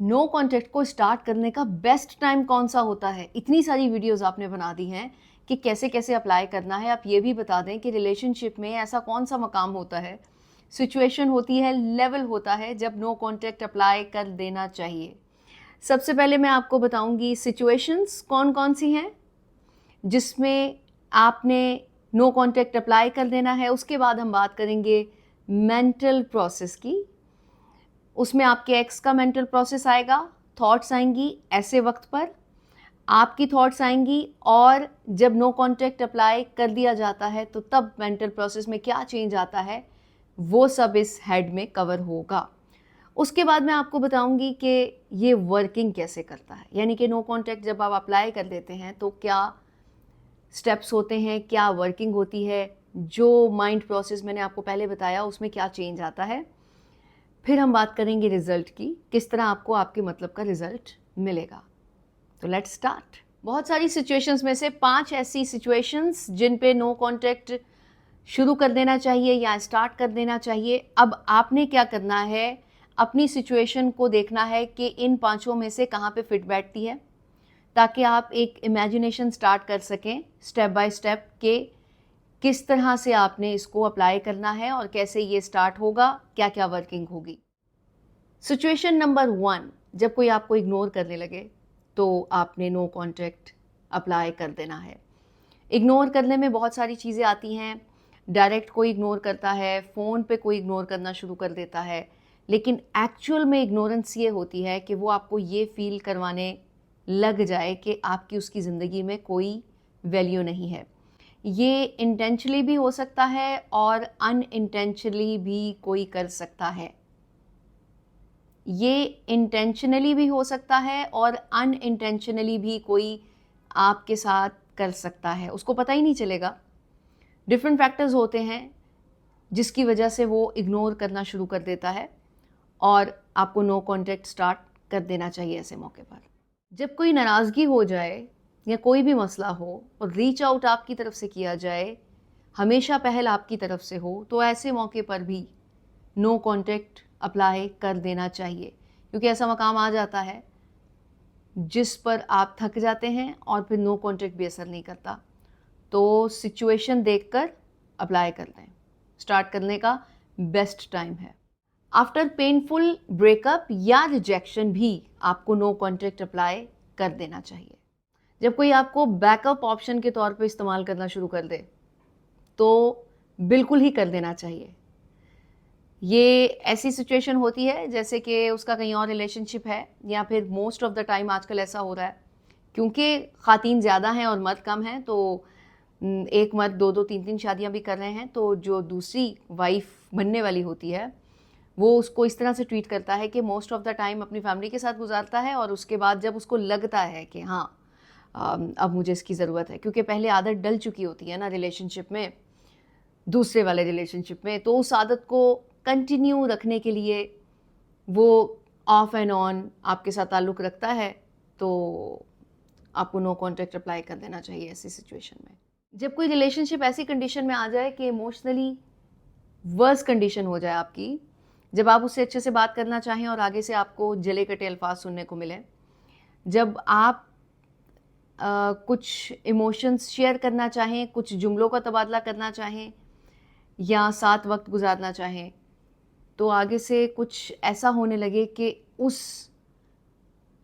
No contact को start करने का बेस्ट टाइम कौन सा होता है? इतनी सारी वीडियोस आपने बना दी हैं कि कैसे कैसे अप्लाई करना है। आप ये भी बता दें कि रिलेशनशिप में ऐसा कौन सा मकाम होता है, सिचुएशन होती है, लेवल होता है जब नो कॉन्टैक्ट अप्लाई कर देना चाहिए। सबसे पहले मैं आपको बताऊंगी सिचुएशंस कौन कौन सी हैं जिसमें आपने नो कॉन्टैक्ट अप्लाई कर देना है। उसके बाद हम बात करेंगे मेंटल प्रोसेस की। उसमें आपके एक्स का मेंटल प्रोसेस आएगा, थॉट्स आएंगी ऐसे वक्त पर, आपकी थॉट्स आएंगी, और जब नो कॉन्टैक्ट अप्लाई कर दिया जाता है तो तब मेंटल प्रोसेस में क्या चेंज आता है, वो सब इस हेड में कवर होगा। उसके बाद मैं आपको बताऊंगी कि ये वर्किंग कैसे करता है, यानी कि नो कॉन्टैक्ट जब आप अप्लाई कर देते हैं तो क्या स्टेप्स होते हैं, क्या वर्किंग होती है, जो माइंड प्रोसेस मैंने आपको पहले बताया उसमें क्या चेंज आता है। फिर हम बात करेंगे रिजल्ट की, किस तरह आपको आपके मतलब का रिजल्ट मिलेगा। तो लेट्स स्टार्ट। बहुत सारी सिचुएशंस में से 5 ऐसी सिचुएशंस जिन पे नो कॉन्टैक्ट शुरू कर देना चाहिए या स्टार्ट कर देना चाहिए। अब आपने क्या करना है, अपनी सिचुएशन को देखना है कि इन 5 में से कहाँ पे फिट बैठती है, ताकि आप एक इमेजिनेशन स्टार्ट कर सकें स्टेप बाय स्टेप के किस तरह से आपने इसको अप्लाई करना है और कैसे ये स्टार्ट होगा, क्या क्या वर्किंग होगी। सिचुएशन नंबर 1, जब कोई आपको इग्नोर करने लगे तो आपने नो कॉन्टैक्ट अप्लाई कर देना है। इग्नोर करने में बहुत सारी चीज़ें आती हैं। डायरेक्ट कोई इग्नोर करता है, फ़ोन पे कोई इग्नोर करना शुरू कर देता है, लेकिन एक्चुअल में इग्नोरेंस ये होती है कि वो आपको ये फील करवाने लग जाए कि आपकी उसकी ज़िंदगी में कोई वैल्यू नहीं है। ये इंटेंशनली भी हो सकता है और अनइंटेंशनली भी कोई कर सकता है। ये इंटेंशनली भी हो सकता है और अनइंटेंशनली भी कोई आपके साथ कर सकता है, उसको पता ही नहीं चलेगा। डिफरेंट फैक्टर्स होते हैं जिसकी वजह से वो इग्नोर करना शुरू कर देता है और आपको नो कॉन्टैक्ट स्टार्ट कर देना चाहिए ऐसे मौके पर। जब कोई नाराज़गी हो जाए या कोई भी मसला हो और रीच आउट आपकी तरफ से किया जाए, हमेशा पहल आपकी तरफ से हो, तो ऐसे मौके पर भी नो कॉन्टैक्ट अप्लाई कर देना चाहिए, क्योंकि ऐसा मकाम आ जाता है जिस पर आप थक जाते हैं और फिर नो कॉन्टैक्ट भी असर नहीं करता। तो सिचुएशन देखकर अप्लाई कर दें, स्टार्ट करने का बेस्ट टाइम है। आफ्टर पेनफुल ब्रेकअप या रिजेक्शन भी आपको नो कॉन्टैक्ट अप्लाई कर देना चाहिए। जब कोई आपको बैकअप ऑप्शन के तौर पे इस्तेमाल करना शुरू कर दे तो बिल्कुल ही कर देना चाहिए। ये ऐसी सिचुएशन होती है जैसे कि उसका कहीं और रिलेशनशिप है, या फिर मोस्ट ऑफ द टाइम आजकल ऐसा हो रहा है क्योंकि ख़ातीन ज़्यादा हैं और मर्द कम हैं, तो एक मर्द 2-2 3-3 शादियां भी कर रहे हैं, तो जो दूसरी वाइफ बनने वाली होती है वो उसको इस तरह से ट्रीट करता है कि मोस्ट ऑफ द टाइम अपनी फैमिली के साथ गुजारता है, और उसके बाद जब उसको लगता है कि हाँ अब मुझे इसकी ज़रूरत है, क्योंकि पहले आदत डल चुकी होती है ना रिलेशनशिप में, दूसरे वाले रिलेशनशिप में, तो उस आदत को कंटिन्यू रखने के लिए वो ऑफ एंड ऑन आपके साथ ताल्लुक़ रखता है, तो आपको नो कॉन्टैक्ट अप्लाई कर देना चाहिए ऐसी सिचुएशन में। जब कोई रिलेशनशिप ऐसी कंडीशन में आ जाए कि इमोशनली वर्स कंडीशन हो जाए आपकी, जब आप उससे अच्छे से बात करना चाहें और आगे से आपको जले कटे अल्फाज सुनने को मिले, जब आप कुछ इमोशंस शेयर करना चाहें, कुछ जुमलों का तबादला करना चाहें या साथ वक्त गुजारना चाहें, तो आगे से कुछ ऐसा होने लगे कि उस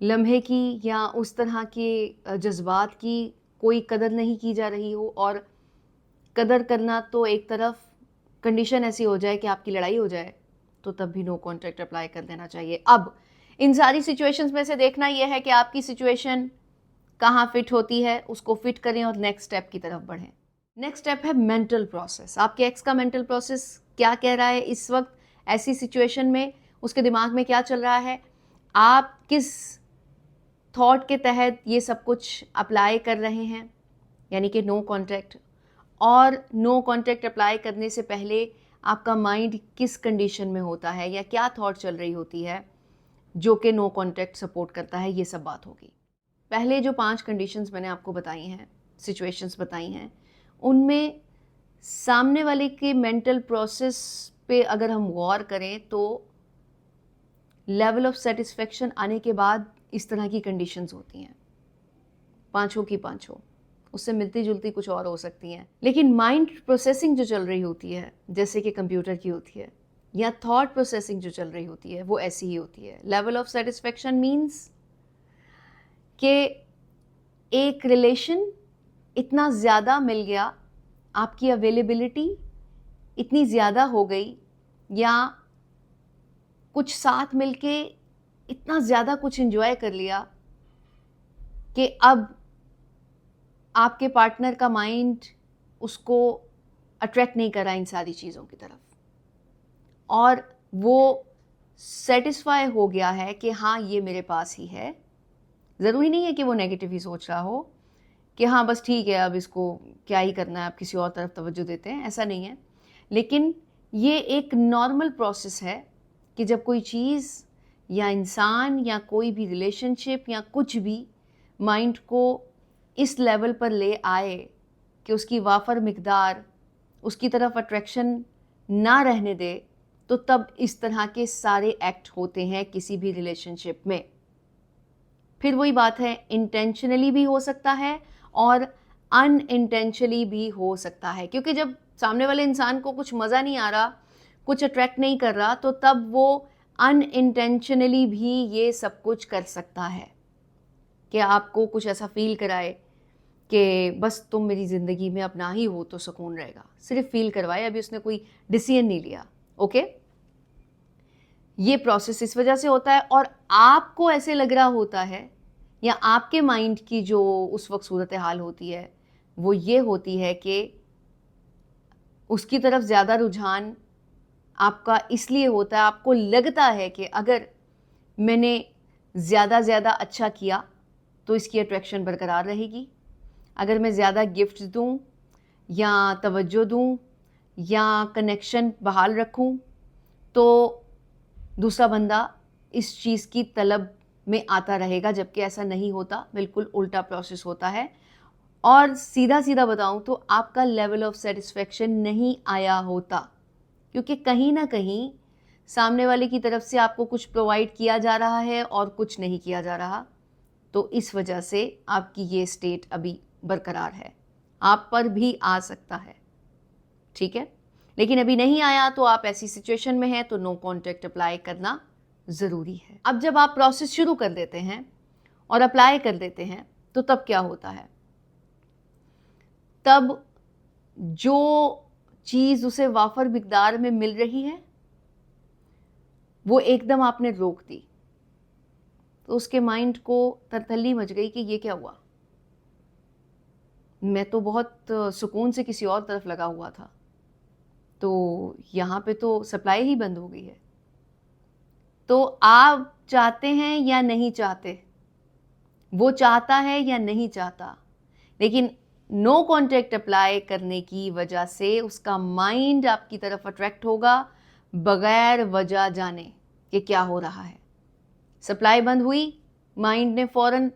लम्हे की या उस तरह के जज्बात की कोई कदर नहीं की जा रही हो, और कदर करना तो एक तरफ, कंडीशन ऐसी हो जाए कि आपकी लड़ाई हो जाए, तो तब भी नो कॉन्टैक्ट अप्लाई कर देना चाहिए। अब इन सारी सिचुएशंस में से देखना यह है कि आपकी सिचुएशन कहाँ फिट होती है, उसको फिट करें और नेक्स्ट स्टेप की तरफ बढ़ें। नेक्स्ट स्टेप है मेंटल प्रोसेस। आपके एक्स का मेंटल प्रोसेस क्या कह रहा है इस वक्त ऐसी सिचुएशन में, उसके दिमाग में क्या चल रहा है, आप किस थॉट के तहत ये सब कुछ अप्लाई कर रहे हैं, यानी कि नो कॉन्टैक्ट। और नो कॉन्टैक्ट अप्लाई करने से पहले आपका माइंड किस कंडीशन में होता है या क्या थॉट चल रही होती है जो कि नो कॉन्टैक्ट सपोर्ट करता है, ये सब बात होगी। पहले जो 5 कंडीशंस मैंने आपको बताई हैं, सिचुएशंस बताई हैं, उनमें सामने वाले के मेंटल प्रोसेस पे अगर हम गौर करें तो लेवल ऑफ सेटिस्फेक्शन आने के बाद इस तरह की कंडीशंस होती हैं, पांचों की पांचों, उससे मिलती जुलती कुछ और हो सकती हैं, लेकिन माइंड प्रोसेसिंग जो चल रही होती है जैसे कि कंप्यूटर की होती है, या थॉट प्रोसेसिंग जो चल रही होती है वो ऐसी ही होती है। लेवल ऑफ सेटिस्फेक्शन मीन्स कि एक रिलेशन इतना ज़्यादा मिल गया, आपकी अवेलेबिलिटी इतनी ज़्यादा हो गई, या कुछ साथ मिलके इतना ज़्यादा कुछ एंजॉय कर लिया कि अब आपके पार्टनर का माइंड उसको अट्रैक्ट नहीं कर रहा इन सारी चीज़ों की तरफ, और वो सेटिस्फाई हो गया है कि हाँ ये मेरे पास ही है। ज़रूरी नहीं है कि वो नेगेटिव ही सोच रहा हो कि हाँ बस ठीक है अब इसको क्या ही करना है, अब किसी और तरफ तवज्जो देते हैं, ऐसा नहीं है। लेकिन ये एक नॉर्मल प्रोसेस है कि जब कोई चीज़ या इंसान या कोई भी रिलेशनशिप या कुछ भी माइंड को इस लेवल पर ले आए कि उसकी वाफर मिकदार उसकी तरफ अट्रैक्शन ना रहने दे, तो तब इस तरह के सारे एक्ट होते हैं किसी भी रिलेशनशिप में। फिर वही बात है, इंटेंशनली भी हो सकता है और अनइंटेंशनली भी हो सकता है, क्योंकि जब सामने वाले इंसान को कुछ मज़ा नहीं आ रहा, कुछ अट्रैक्ट नहीं कर रहा, तो तब वो अनइंटेंशनली भी ये सब कुछ कर सकता है कि आपको कुछ ऐसा फील कराए कि बस तुम मेरी ज़िंदगी में अब ना ही हो तो सुकून रहेगा, सिर्फ फील करवाए, अभी उसने कोई डिसीजन नहीं लिया। ओके, ये प्रोसेस इस वजह से होता है, और आपको ऐसे लग रहा होता है, या आपके माइंड की जो उस वक्त सूरत हाल होती है वो ये होती है कि उसकी तरफ ज़्यादा रुझान आपका इसलिए होता है, आपको लगता है कि अगर मैंने ज़्यादा अच्छा किया तो इसकी अट्रैक्शन बरकरार रहेगी, अगर मैं ज़्यादा गिफ्ट दूं या तवज्जो दूं या कनेक्शन बहाल रखूं तो दूसरा बंदा इस चीज़ की तलब में आता रहेगा, जबकि ऐसा नहीं होता, बिल्कुल उल्टा प्रोसेस होता है। और सीधा बताऊं तो आपका लेवल ऑफ सेटिस्फेक्शन नहीं आया होता, क्योंकि कहीं ना कहीं सामने वाले की तरफ से आपको कुछ प्रोवाइड किया जा रहा है और कुछ नहीं किया जा रहा, तो इस वजह से आपकी ये स्टेट अभी बरकरार है। आप पर भी आ सकता है, ठीक है, लेकिन अभी नहीं आया तो आप ऐसी सिचुएशन में हैं तो नो कॉन्टैक्ट अप्लाई करना ज़रूरी है। अब जब आप प्रोसेस शुरू कर देते हैं और अप्लाई कर देते हैं तो तब क्या होता है, तब जो चीज़ उसे वाफर मिकदार में मिल रही है वो एकदम आपने रोक दी, तो उसके माइंड को तरतल्ली मच गई कि ये क्या हुआ, मैं तो बहुत सुकून से किसी और तरफ लगा हुआ था, तो यहाँ पे तो सप्लाई ही बंद हो गई है। तो आप चाहते हैं या नहीं चाहते, वो चाहता है या नहीं चाहता, लेकिन नो कॉन्टैक्ट अप्लाई करने की वजह से उसका माइंड आपकी तरफ अट्रैक्ट होगा बगैर वजह जाने कि क्या हो रहा है। सप्लाई बंद हुई, माइंड ने फौरन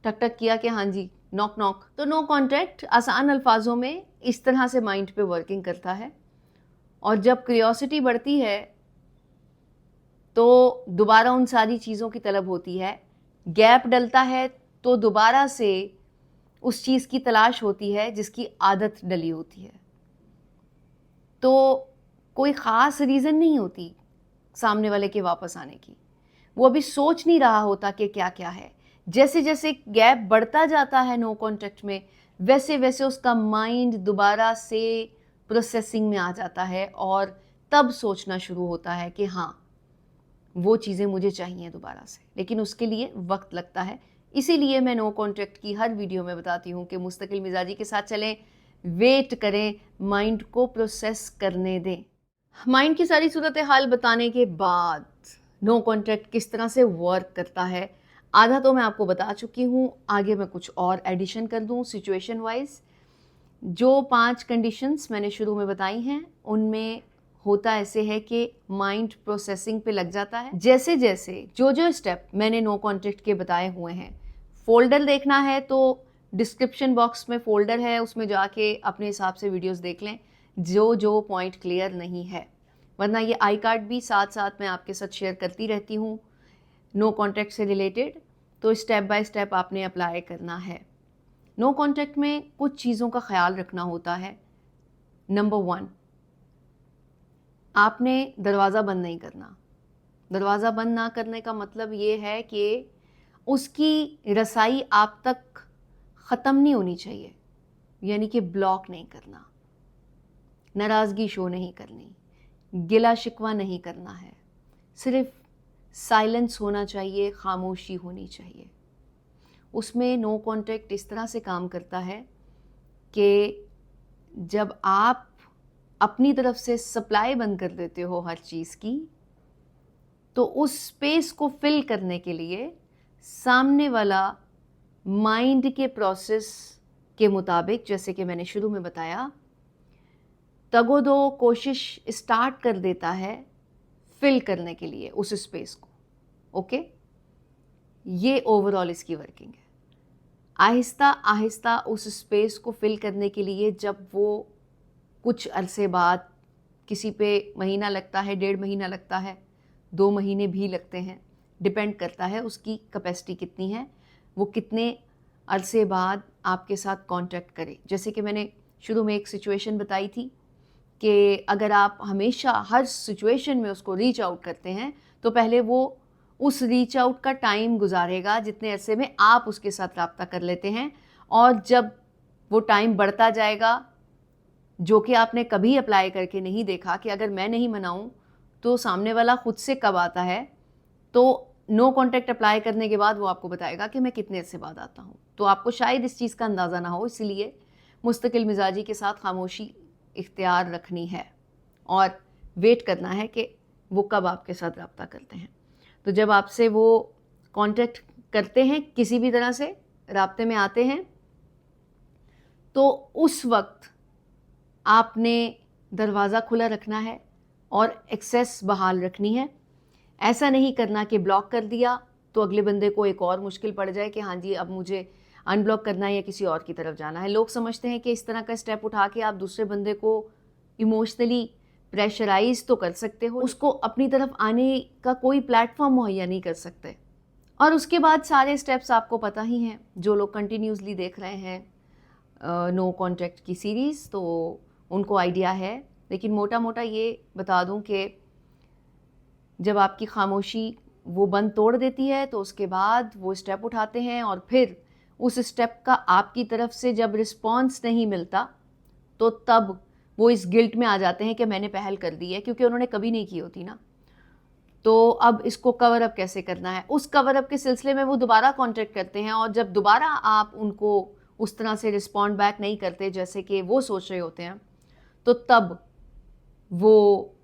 टक टक किया कि हाँ जी नॉक नॉक। तो नो कॉन्टैक्ट आसान अल्फाजों में इस तरह से माइंड पे वर्किंग करता है, और जब क्यूरियोसिटी बढ़ती है तो दोबारा उन सारी चीज़ों की तलब होती है, गैप डलता है तो दोबारा से उस चीज़ की तलाश होती है जिसकी आदत डली होती है। तो कोई ख़ास रीज़न नहीं होती सामने वाले के वापस आने की, वो अभी सोच नहीं रहा होता कि क्या क्या है। जैसे जैसे गैप बढ़ता जाता है नो कॉन्टैक्ट में, वैसे वैसे उसका माइंड दोबारा से प्रोसेसिंग में आ जाता है और तब सोचना शुरू होता है कि हाँ वो चीज़ें मुझे चाहिए दोबारा से, लेकिन उसके लिए वक्त लगता है। इसीलिए मैं नो कॉन्टैक्ट की हर वीडियो में बताती हूँ कि मुस्तकिल मिजाजी के साथ चलें, वेट करें, माइंड को प्रोसेस करने दें। माइंड की सारी सूरत हाल बताने के बाद नो कॉन्टैक्ट किस तरह से वर्क करता है आधा तो मैं आपको बता चुकी हूँ, आगे मैं कुछ और एडिशन कर दूँ सिचुएशन वाइज। जो 5 कंडीशंस मैंने शुरू में बताई हैं उनमें होता ऐसे है कि माइंड प्रोसेसिंग पे लग जाता है। जैसे जैसे जो स्टेप मैंने नो कॉन्टैक्ट के बताए हुए हैं, फोल्डर देखना है तो डिस्क्रिप्शन बॉक्स में फोल्डर है, उसमें जाके अपने हिसाब से वीडियोस देख लें जो पॉइंट क्लियर नहीं है। वरना ये आई कार्ड भी साथ साथ मैं आपके साथ शेयर करती रहती हूँ नो कॉन्टैक्ट से रिलेटेड, तो स्टेप बाय स्टेप आपने अप्लाई करना है। नो कॉन्टैक्ट में कुछ चीज़ों का ख्याल रखना होता है। नंबर 1, आपने दरवाज़ा बंद नहीं करना। दरवाज़ा बंद ना करने का मतलब ये है कि उसकी रसाई आप तक ख़त्म नहीं होनी चाहिए, यानी कि ब्लॉक नहीं करना, नाराज़गी शो नहीं करनी, गिला शिकवा नहीं करना है, सिर्फ साइलेंस होना चाहिए, खामोशी होनी चाहिए। उसमें नो कॉन्टैक्ट इस तरह से काम करता है कि जब आप अपनी तरफ से सप्लाई बंद कर देते हो हर चीज़ की, तो उस स्पेस को फिल करने के लिए सामने वाला माइंड के प्रोसेस के मुताबिक, जैसे कि मैंने शुरू में बताया, तगोदो कोशिश स्टार्ट कर देता है फिल करने के लिए उस स्पेस को। ओके, ये ओवरऑल इसकी वर्किंग है। आहिस्ता आहिस्ता उस स्पेस को फिल करने के लिए जब वो कुछ अरसे बाद, किसी पे महीना लगता है, 1.5 महीना लगता है, 2 महीने भी लगते हैं, डिपेंड करता है उसकी कैपेसिटी कितनी है, वो कितने अरसे बाद आपके साथ कांटेक्ट करे। जैसे कि मैंने शुरू में एक सिचुएशन बताई थी कि अगर आप हमेशा हर सिचुएशन में उसको रीच आउट करते हैं, तो पहले वो उस रीच आउट का टाइम गुजारेगा जितने अरसे में आप उसके साथ रब्ता कर लेते हैं, और जब वो टाइम बढ़ता जाएगा, जो कि आपने कभी अप्लाई करके नहीं देखा कि अगर मैं नहीं मनाऊं तो सामने वाला खुद से कब आता है, तो नो कॉन्टैक्ट अप्लाई करने के बाद वो आपको बताएगा कि मैं कितने अरसे बाद आता हूँ। तो आपको शायद इस चीज़ का अंदाज़ा ना हो, इसलिए मुस्तकिल मिजाजी के साथ खामोशी इख्तियार रखनी है और वेट करना है कि वो कब आपके साथ रब्ता करते हैं। तो जब आपसे वो कांटेक्ट करते हैं, किसी भी तरह से राब्ते में आते हैं, तो उस वक्त आपने दरवाज़ा खुला रखना है और एक्सेस बहाल रखनी है। ऐसा नहीं करना कि ब्लॉक कर दिया तो अगले बंदे को एक और मुश्किल पड़ जाए कि हाँ जी अब मुझे अनब्लॉक करना है या किसी और की तरफ जाना है। लोग समझते हैं कि इस तरह का स्टेप उठा के आप दूसरे बंदे को इमोशनली प्रेशराइज तो कर सकते हो, उसको अपनी तरफ आने का कोई प्लेटफॉर्म मुहैया नहीं कर सकते। और उसके बाद सारे स्टेप्स आपको पता ही हैं, जो लोग कंटिन्यूसली देख रहे हैं नो कॉन्टैक्ट की सीरीज़, तो उनको आइडिया है। लेकिन मोटा मोटा ये बता दूं कि जब आपकी खामोशी वो बंद तोड़ देती है, तो उसके बाद वो स्टेप उठाते हैं, और फिर उस स्टेप का आपकी तरफ से जब रिस्पॉन्स नहीं मिलता, तो तब वो इस गिल्ट में आ जाते हैं कि मैंने पहल कर दी है, क्योंकि उन्होंने कभी नहीं की होती ना। तो अब इसको कवर अप कैसे करना है, उस कवर अप के सिलसिले में वो दोबारा कांटेक्ट करते हैं, और जब दोबारा आप उनको उस तरह से रिस्पॉन्ड बैक नहीं करते जैसे कि वो सोच रहे होते हैं, तो तब वो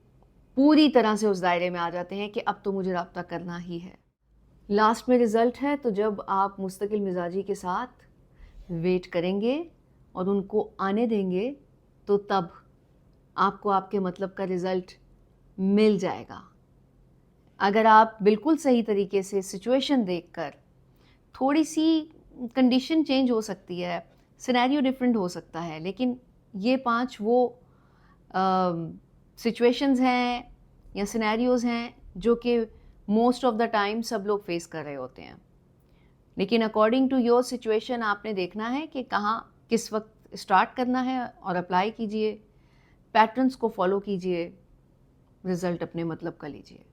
पूरी तरह से उस दायरे में आ जाते हैं कि अब तो मुझे रब्ता करना ही है। लास्ट में रिज़ल्ट है, तो जब आप मुस्तकिल मिजाजी के साथ वेट करेंगे और उनको आने देंगे, तो तब आपको आपके मतलब का रिज़ल्ट मिल जाएगा। अगर आप बिल्कुल सही तरीके से सिचुएशन देखकर, थोड़ी सी कंडीशन चेंज हो सकती है, सिनेरियो डिफरेंट हो सकता है, लेकिन ये 5 वो सिचुएशंस हैं या सिनेरियोज़ हैं जो कि मोस्ट ऑफ द टाइम सब लोग फेस कर रहे होते हैं। लेकिन अकॉर्डिंग टू योर सिचुएशन आपने देखना है कि कहाँ किस वक्त स्टार्ट करना है, और अप्लाई कीजिए, पैटर्न्स को फॉलो कीजिए, रिज़ल्ट अपने मतलब का लीजिए।